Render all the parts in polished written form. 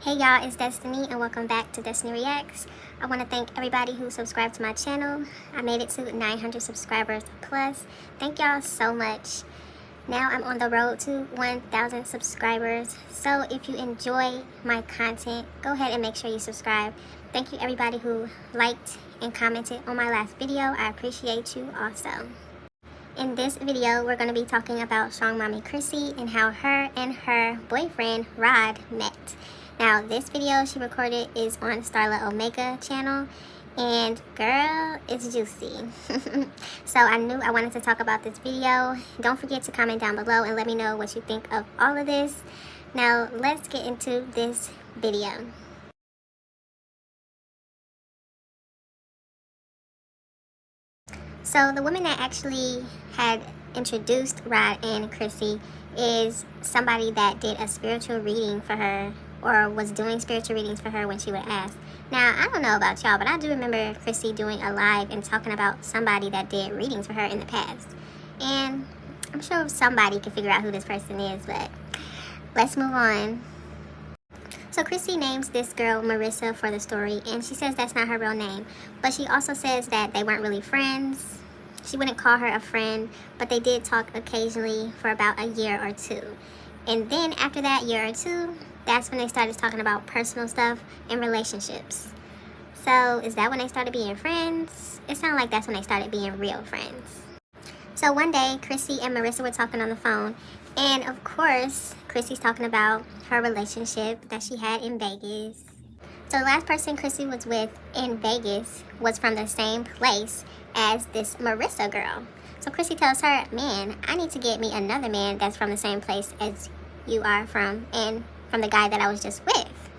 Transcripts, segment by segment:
Hey y'all, it's Destiny and welcome back to Destiny Reacts. I want to thank everybody who subscribed to my channel. I made it to 900 subscribers plus. Thank y'all so much. Now I'm on the road to 1,000 subscribers. So if you enjoy my content, go ahead and make sure you subscribe. Thank you everybody who liked and commented on my last video. I appreciate you also. In this video, we're going to be talking about Strongmommy Chrissy and how her and her boyfriend Rod met. Now, this video she recorded is on Starla Omega channel, and girl, it's juicy. So I knew I wanted to talk about this video. Don't forget to comment down below and let me know what you think of all of this. Now, let's get into this video. So the woman that actually had introduced Rod and Chrissy is somebody that did a spiritual reading for her, or was doing spiritual readings for her when she would ask. Now, I don't know about y'all, but I do remember Chrissy doing a live and talking about somebody that did readings for her in the past. And I'm sure somebody can figure out who this person is, but let's move on. So Chrissy names this girl Marisa for the story, and she says that's not her real name. But she also says that they weren't really friends. She wouldn't call her a friend, but they did talk occasionally for about a year or two. And then after that year or two, that's when they started talking about personal stuff and relationships. So is that when they started being friends? It sounded like that's when they started being real friends. So one day, Chrissy and Marisa were talking on the phone. And of course, Chrissy's talking about her relationship that she had in Vegas. So the last person Chrissy was with in Vegas was from the same place as this Marisa girl. So Chrissy tells her, man, I need to get me another man that's from the same place as you are from, and from the guy that I was just with.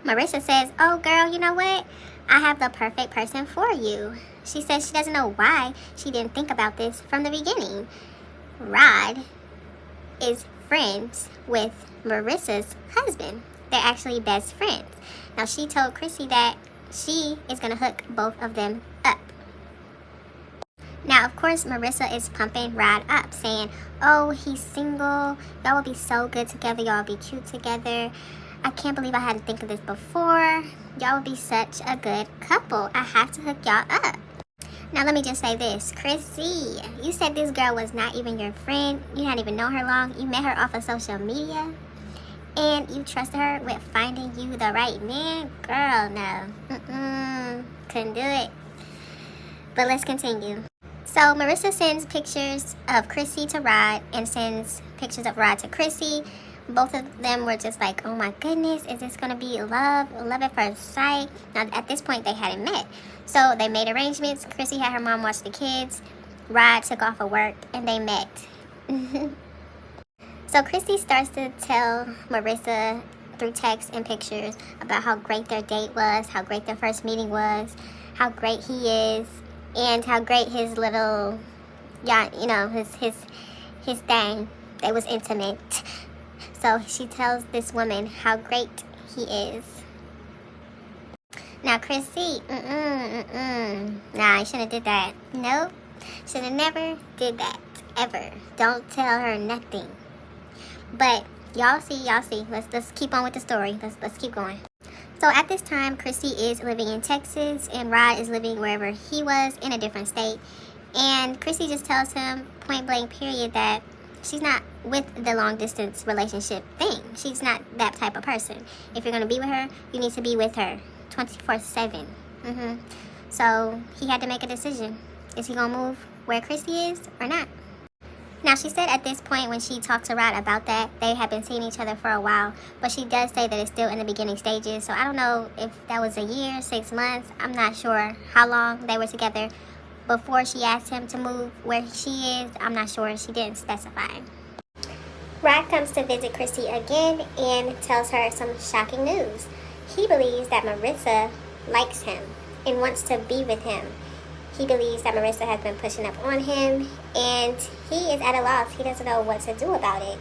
Marisa says, oh girl, you know what? I have the perfect person for you. She says she doesn't know why she didn't think about this from the beginning. Rod is friends with Marissa's husband. They're actually best friends. Now she told Chrissy that she is going to hook both of them up. Now, of course, Marisa is pumping Rod up, saying, oh, he's single. Y'all will be so good together. Y'all will be cute together. I can't believe I had to think of this before. Y'all will be such a good couple. I have to hook y'all up. Now, let me just say this. Chrissy, you said this girl was not even your friend. You hadn't even known her long. You met her off of social media. And you trusted her with finding you the right man? Girl, no. Couldn't do it. But let's continue. So Marisa sends pictures of Chrissy to Rod and sends pictures of Rod to Chrissy. Both of them were just like, oh my goodness, is this going to be love at first sight? Now, at this point, they hadn't met. So they made arrangements. Chrissy had her mom watch the kids. Rod took off of work, and they met. So Chrissy starts to tell Marisa through text and pictures about how great their date was, how great their first meeting was, how great he is, and how great his little, his thing, they was intimate. So she tells this woman how great he is. Now Chrissy, nah, you shouldn't have did that. Nope, should have never did that, ever. Don't tell her nothing. But y'all see. Let's keep on with the story. Let's keep going. So at this time, Chrissy is living in Texas and Rod is living wherever he was in a different state. And Chrissy just tells him point blank period that she's not with the long distance relationship thing. She's not that type of person. If you're going to be with her, you need to be with her 24/7. So he had to make a decision. Is he going to move where Chrissy is or not? Now, she said at this point when she talked to Rod about that, they had been seeing each other for a while, but she does say that it's still in the beginning stages, so I don't know if that was a year, 6 months. I'm not sure how long they were together before she asked him to move where she is. I'm not sure. She didn't specify. Rod comes to visit Chrissy again and tells her some shocking news. He believes that Marisa likes him and wants to be with him. He believes that Marisa has been pushing up on him, and he is at a loss. He doesn't know what to do about it.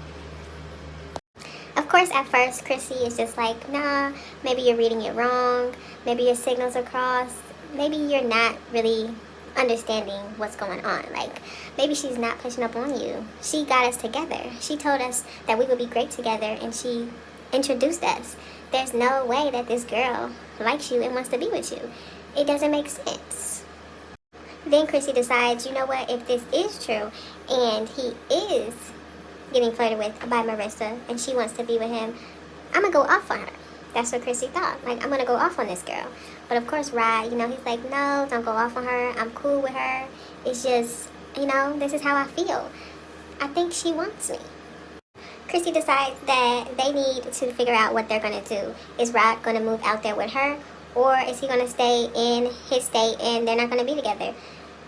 Of course, at first, Chrissy is just like, nah, maybe you're reading it wrong. Maybe your signals are crossed. Maybe you're not really understanding what's going on. Like, maybe she's not pushing up on you. She got us together. She told us that we would be great together, and she introduced us. There's no way that this girl likes you and wants to be with you. It doesn't make sense. Then Chrissy decides, you know what, if this is true and he is getting flirted with by Marisa and she wants to be with him, I'm going to go off on her. That's what Chrissy thought. Like, I'm going to go off on this girl. But of course, Rod, he's like, no, don't go off on her. I'm cool with her. It's just, this is how I feel. I think she wants me. Chrissy decides that they need to figure out what they're going to do. Is Rod going to move out there with her? Or is he going to stay in his state and they're not going to be together?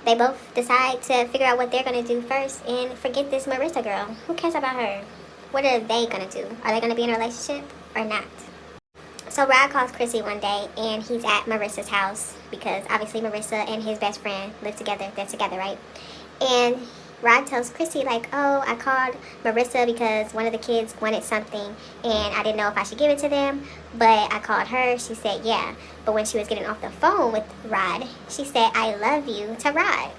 They both decide to figure out what they're going to do first and forget this Marisa girl. Who cares about her? What are they going to do? Are they going to be in a relationship or not? So Rod calls Chrissy one day and he's at Marissa's house because obviously Marisa and his best friend live together. They're together, right? And Rod tells Chrissy, like, oh, I called Marisa because one of the kids wanted something and I didn't know if I should give it to them, but I called her. She said, yeah. But when she was getting off the phone with Rod, she said, I love you to Rod.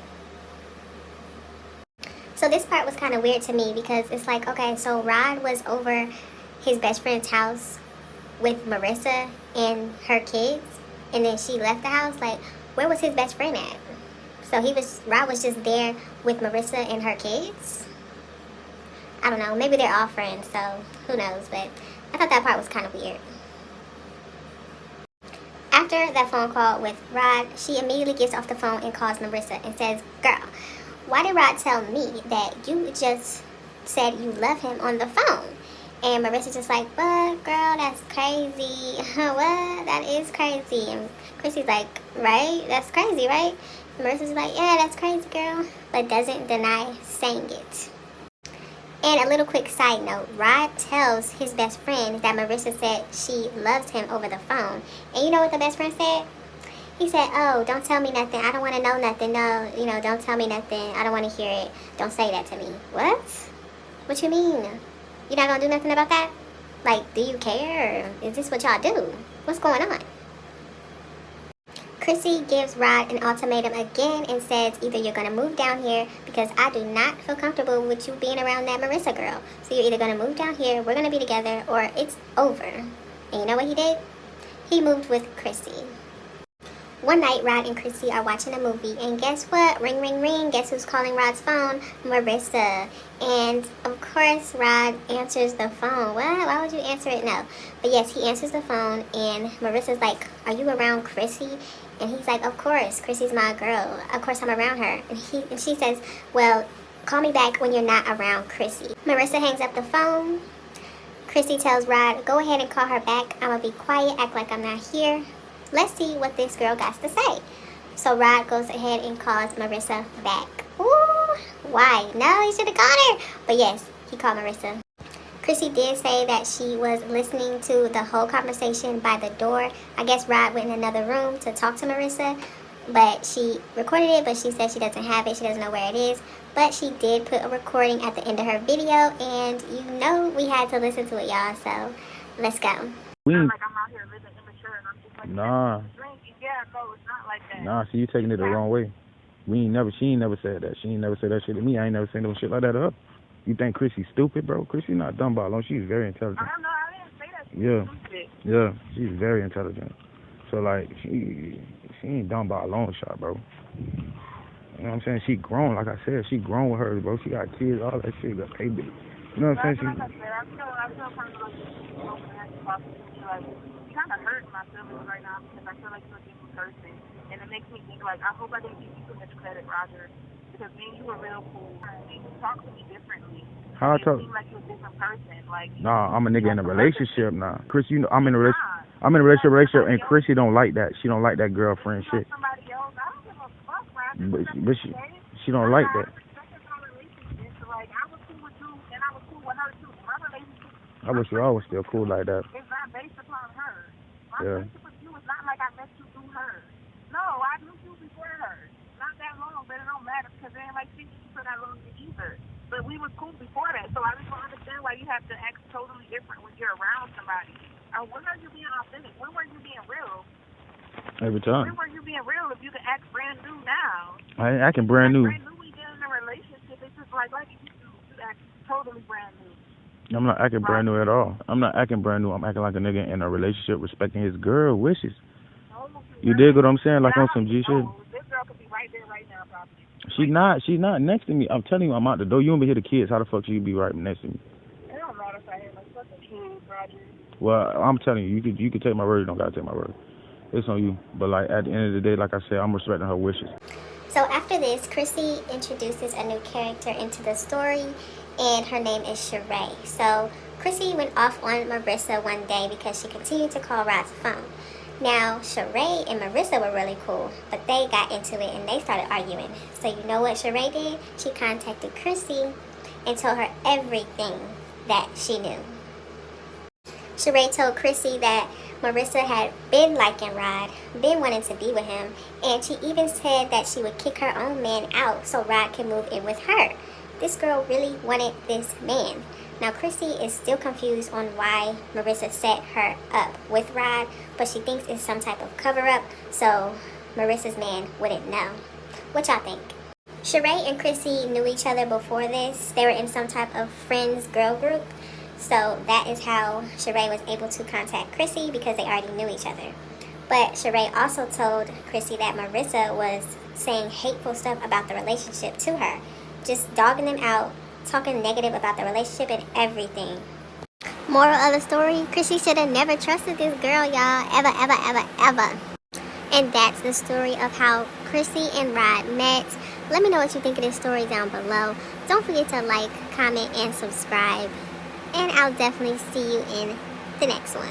So this part was kind of weird to me because it's like, okay, so Rod was over his best friend's house with Marisa and her kids, and then she left the house. Like, where was his best friend at? So Rod was just there with Marisa and her kids? I don't know. Maybe they're all friends, so who knows. But I thought that part was kind of weird. After that phone call with Rod, she immediately gets off the phone and calls Marisa and says, girl, why did Rod tell me that you just said you love him on the phone? And Marissa's just like, what, girl, that's crazy. What? That is crazy. And Chrissy's like, right? That's crazy, right? Marissa's like, yeah, that's crazy, girl. But doesn't deny saying it. And a little quick side note, Rod tells his best friend that Marisa said she loves him over the phone. And you know what the best friend said? He said, oh, don't tell me nothing. I don't want to know nothing. No, don't tell me nothing. I don't want to hear it. Don't say that to me. What? What you mean? You're not going to do nothing about that? Like, do you care? Or is this what y'all do? What's going on? Chrissy gives Rod an ultimatum again and says either you're going to move down here because I do not feel comfortable with you being around that Marisa girl. So you're either going to move down here, we're going to be together, or it's over. And you know what he did? He moved with Chrissy. One night, Rod and Chrissy are watching a movie, and guess what? Ring, ring, ring. Guess who's calling Rod's phone? Marisa. And, of course, Rod answers the phone. What? Why would you answer it? No. But, yes, he answers the phone, and Marissa's like, are you around Chrissy? And he's like, of course. Chrissy's my girl. Of course, I'm around her. And she says, well, call me back when you're not around Chrissy. Marisa hangs up the phone. Chrissy tells Rod, go ahead and call her back. I'm going to be quiet, act like I'm not here. Let's see what this girl got to say. So Rod goes ahead and calls Marisa back. Ooh, why? No, he should have called her. But yes, he called Marisa. Chrissy did say that she was listening to the whole conversation by the door. I guess Rod went in another room to talk to Marisa. But she recorded it, but she said she doesn't have it. She doesn't know where it is. But she did put a recording at the end of her video. And we had to listen to it, y'all. So let's go. Nah. Nah, see, you taking it the wrong way. She ain't never said that. She ain't never said that shit to me. I ain't never said no shit like that to her. You think Chrissy's stupid, bro? Chrissy's not dumb by alone. She's very intelligent. I don't know. I didn't say that she was stupid. Yeah, she's very intelligent. So, like, she ain't dumb by a long shot, bro. You know what I'm saying? She grown, like I said. She grown with her, bro. She got kids, all that shit. Got baby. You know what I'm saying? I feel kind of like you kind of hurt my feelings right now because I feel like you're a different person. And it makes me think, like, I hope I didn't give you too much credit, Roger, because me and you were real cool. You talk to me differently. How I talk? You seem like you're a different person. Like, nah, I'm a nigga in a relationship now. Chris, I'm in a relationship, and Chrissy don't like that. She don't like that girlfriend shit. Somebody else, I don't give a fuck, Roger. But she don't like that. Like, I was cool with you, and I was cool with her, too. My relationship, I wish you all was still cool like that. it's not based upon her. My Yeah. relationship with you is not like I met you through her. No, I knew you before her. Not that long, but it don't matter because it ain't like she knew you for that long either. But we was cool before that, so I just don't understand why you have to act totally different when you're around somebody. When are you being authentic? When were you being real? Every time. When were you being real if you can act brand new now? I ain't acting brand new. Brand new when you get in a relationship, it's just like you act totally brand new. I'm not acting brand new at all. I'm not acting brand new. I'm acting like a nigga in a relationship, respecting his girl wishes. You dig what I'm saying? Like on some G shit. This girl could be right there right now, probably. She's not next to me. I'm telling you, I'm out the door. You don't be hear the kids. How the fuck she be right next to me? It don't matter if I hear my fucking kids, Roger. Well, I'm telling you, you could take my word. You don't gotta take my word. It's on you. But like at the end of the day, like I said, I'm respecting her wishes. So after this, Chrissy introduces a new character into the story, and her name is Sheree. So Chrissy went off on Marisa one day because she continued to call Rod's phone. Now, Sheree and Marisa were really cool, but they got into it and they started arguing. So you know what Sheree did? She contacted Chrissy and told her everything that she knew. Sheree told Chrissy that Marisa had been liking Rod, been wanting to be with him, and she even said that she would kick her own man out so Rod can move in with her. This girl really wanted this man. Now, Chrissy is still confused on why Marisa set her up with Rod, but she thinks it's some type of cover-up, so Marissa's man wouldn't know. What y'all think? Sheree and Chrissy knew each other before this. They were in some type of friends girl group, so that is how Sheree was able to contact Chrissy, because they already knew each other. But Sheree also told Chrissy that Marisa was saying hateful stuff about the relationship to her, just dogging them out, talking negative about the relationship and everything. Moral of the story, Chrissy should have never trusted this girl, y'all, ever. And that's the story of how Chrissy and Rod met. Let me know what you think of this story down below. Don't forget to like, comment, and subscribe. And I'll definitely see you in the next one.